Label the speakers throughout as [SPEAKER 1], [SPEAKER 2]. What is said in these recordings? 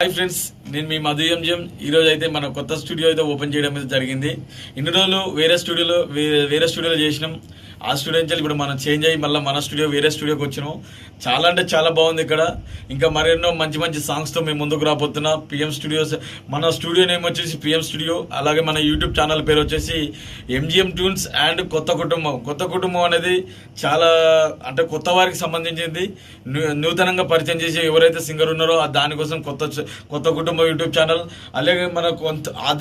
[SPEAKER 1] Hi friends, నేను మీ Madhu MGM. ఈరోజు అయితే మన కొత్త స్టూడియో అయితే ఓపెన్ చేయడం అయితే జరిగింది. ఇన్ని రోజులు వేరే స్టూడియోలో చేసినాం. ఆ స్టూడియో నుంచి ఇప్పుడు మనం చేంజ్ అయ్యి మళ్ళీ మన స్టూడియో వేరే స్టూడియోకి వచ్చినాం. చాలా అంటే చాలా బాగుంది ఇక్కడ. ఇంకా మరెన్నో మంచి మంచి సాంగ్స్తో మేము ముందుకు రాబోతున్నా. పిఎం స్టూడియోస్, మన స్టూడియో నేమ్ వచ్చేసి పిఎం స్టూడియో. అలాగే మన యూట్యూబ్ ఛానల్ పేరు వచ్చేసి ఎంజిఎం ట్యూన్స్ అండ్ కొత్త కుటుంబం. కొత్త కుటుంబం అనేది చాలా అంటే కొత్త వారికి సంబంధించింది. నూతనంగా పరిచయం చేసి ఎవరైతే సింగర్ ఉన్నారో దానికోసం కొత్త కుటుంబం యూట్యూబ్ ఛానల్. అలాగే మన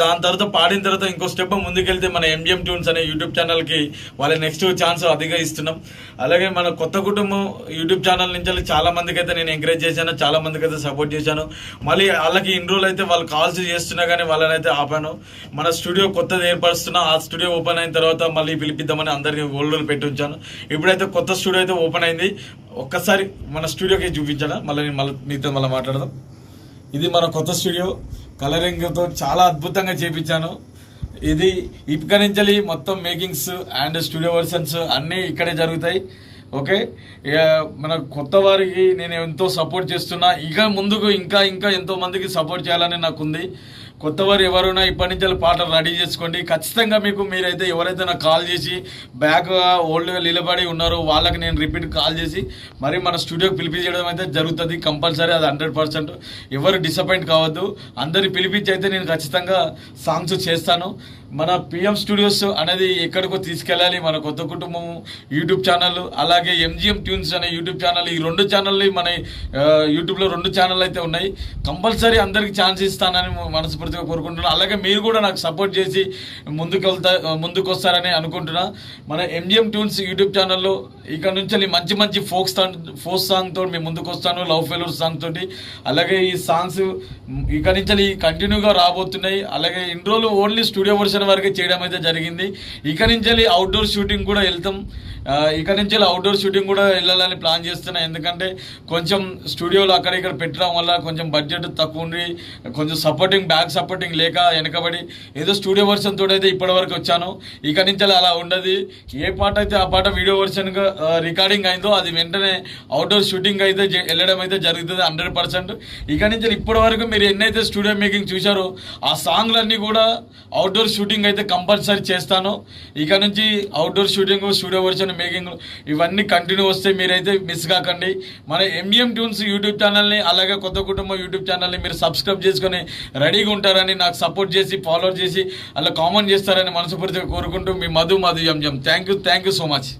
[SPEAKER 1] దాని తర్వాత పాడిన తర్వాత ఇంకో స్టెప్ ముందుకెళ్తే మన ఎంజిఎం ట్యూన్స్ అనే యూట్యూబ్ ఛానల్కి వాళ్ళ నెక్స్ట్ ఛాన్స్ అదిగా ఇస్తున్నాం. అలాగే మన కొత్త కుటుంబం యూట్యూబ్ ఛానల్ నుంచి చాలా మందికి అయితే నేను ఎంకరేజ్ చేశాను, చాలా మందికి అయితే సపోర్ట్ చేశాను. మళ్ళీ వాళ్ళకి ఇన్ని రోజులు అయితే వాళ్ళు కాల్స్ చేస్తున్నా కానీ వాళ్ళని అయితే ఆపాను. మన స్టూడియో కొత్తది ఏర్పరుస్తున్నా. ఆ స్టూడియో ఓపెన్ అయిన తర్వాత మళ్ళీ పిలిపిద్దామని అందరినీ హోల్డ్లు పెట్టి ఉంచాను. ఇప్పుడైతే కొత్త స్టూడియో అయితే ఓపెన్ అయింది. ఒక్కసారి మన స్టూడియోకి చూపించాను. మళ్ళీ మీతో మళ్ళీ మాట్లాడదాం. ఇది మన కొత్త స్టూడియో. కలరింగ్తో చాలా అద్భుతంగా చేపించాను. ఇది ఇప్పటి నుంచి మొత్తం మేకింగ్స్ అండ్ స్టూడియో వర్షన్స్ అన్నీ ఇక్కడే జరుగుతాయి. ఓకే, ఇక మన కొత్త వారికి నేను ఎంతో సపోర్ట్ చేస్తున్నా. ఇక ముందుకు ఇంకా ఇంకా ఎంతో మందికి సపోర్ట్ చేయాలని నాకు ఉంది. కొత్త వారు ఎవరైనా ఇప్పటి నుంచి పాటలు రెడీ చేసుకోండి. ఖచ్చితంగా మీరైతే ఎవరైతే నాకు కాల్ చేసి బ్యాక్ ఓల్డ్గా నిలబడి ఉన్నారో వాళ్ళకి నేను రిపీట్ కాల్ చేసి మరి మన స్టూడియోకి పిలిపించడం అయితే జరుగుతుంది. కంపల్సరీ అది 100%. ఎవరు డిసప్పాయింట్ కావద్దు. అందరిని పిలిపించి అయితే నేను ఖచ్చితంగా సాంగ్స్ చేస్తాను. మన పిఎం స్టూడియోస్ అనేది ఎక్కడికో తీసుకెళ్ళాలి. మన కొత్త కుటుంబం యూట్యూబ్ ఛానల్, అలాగే ఎంజిఎం ట్యూన్స్ అనే యూట్యూబ్ ఛానల్, ఈ 2 ఛానల్ మన యూట్యూబ్లో 2 ఛానల్ అయితే ఉన్నాయి. కంపల్సరీ అందరికి ఛాన్స్ ఇస్తానని మనస్ఫూర్తిగా కోరుకుంటున్నాను. అలాగే మీరు కూడా నాకు సపోర్ట్ చేసి ముందుకు వస్తారని అనుకుంటున్నా. మన ఎంజిఎం ట్యూన్స్ యూట్యూబ్ ఛానల్లో ఇక్కడ నుంచి మంచి మంచి ఫోక్ సాంగ్ తోటి మేము ముందుకు వస్తాను. లవ్ ఫెయిల్యూర్ సాంగ్ తోటి. అలాగే ఈ సాంగ్స్ ఇక్కడ నుంచి కంటిన్యూగా రాబోతున్నాయి. అలాగే ఇన్ని రోజులు ఓన్లీ స్టూడియో వర్షన్ వరకే చేయడం అయితే జరిగింది. ఇక నుంచి అవుట్డోర్ షూటింగ్ కూడా వెళ్తాం. ఇక నుంచి అవుట్డోర్ షూటింగ్ కూడా వెళ్ళాలని ప్లాన్ చేస్తున్నా. ఎందుకంటే కొంచెం స్టూడియోలో అక్కడ ఇక్కడ పెట్టడం వల్ల కొంచెం బడ్జెట్ తక్కువ ఉండి కొంచెం బ్యాక్ సపోర్టింగ్ లేక వెనకబడి ఏదో స్టూడియో వర్షన్ తోటి అయితే ఇప్పటి వరకు వచ్చాను. ఇక నుంచి అలా ఉండదు. ఏ పాట అయితే ఆ పాట వీడియో వర్షన్గా రికార్డింగ్ అయిందో అది వెంటనే అవుట్డోర్ షూటింగ్ అయితే వెళ్ళడం అయితే జరుగుతుంది 100%. ఇక నుంచి ఇప్పటి వరకు మీరు ఎన్నైతే స్టూడియో మేకింగ్ చూశారో ఆ సాంగ్లన్నీ కూడా అవుట్డోర్ షూటింగ్ అయితే కంపల్సరీ చేస్తాను. ఇక నుంచి outdoor shooting, studio version, making ఇవన్నీ కంటిన్యూ వస్తే మీరైతే మిస్ కాకండి. మన ఎంజిఎం ట్యూన్స్ యూట్యూబ్ ఛానల్ని అలాగే కొత్త కుటుంబం యూట్యూబ్ ఛానల్ని మీరు సబ్స్క్రైబ్ చేసుకొని రెడీగా ఉంటారని, నాకు సపోర్ట్ చేసి ఫాలో చేసి అలా కామెంట్ చేస్తారని మనస్ఫూర్తిగా కోరుకుంటూ మీ Madhu MGM. Thank you so much.